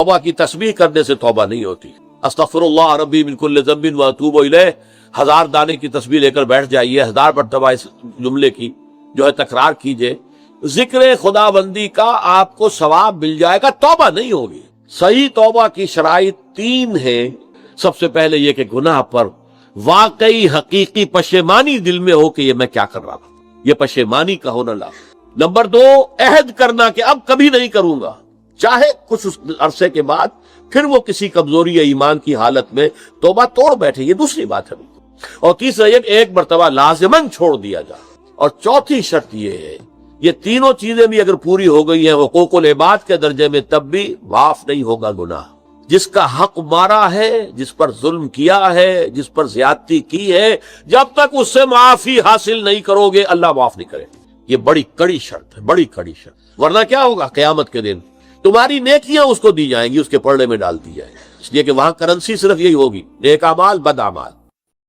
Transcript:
तौबा की तस्बीह करने से तौबा नहीं होती। अस्तगफिरुल्लाह रब्बी मिन कुल्लि ज़ंबिन व अतूबु इलैह, 1000 दाने की तस्बीह लेकर बैठ जाइए, 1000 मरतबा इस जुमले की जो है तकरार कीजिए, जिक्र खुदाबंदी का आपको सवाब मिल जाएगा, तौबा नहीं होगी। सही तौबा की शराइत 3 है। सबसे पहले ये कि गुनाह पर वाकई हकीकी पशेमानी दिल में हो कि ये मैं क्या कर रहा था, ये पशेमानी का होना ला। नंबर 2, अहद करना कि अब कभी नहीं करूंगा, चाहे कुछ उस अरसे के बाद फिर वो किसी कमजोरी या ईमान की हालत में तौबा तोड़ बैठे, ये दूसरी बात है। और तीसरा ये एक मरतबा लाजिमन छोड़ दिया जाए। और चौथी शर्त ये है, ये तीनों चीजें भी अगर पूरी हो गई हैं हुकूकुल इबाद के दर्जे में, तब भी माफ नहीं होगा गुनाह। जिसका हक मारा है, जिस पर जुल्म किया है, जिस पर ज्यादती की है, जब तक उससे माफी हासिल नहीं करोगे अल्लाह माफ नहीं करे। ये बड़ी कड़ी शर्त है, बड़ी कड़ी शर्त। वरना क्या होगा, क़यामत के दिन तुम्हारी नेकियां उसको दी जाएंगी, उसके पलड़े में डाल दी जाएंगी, इसलिए कि वहां करेंसी सिर्फ यही होगी, नेक अमाल बद अमाल।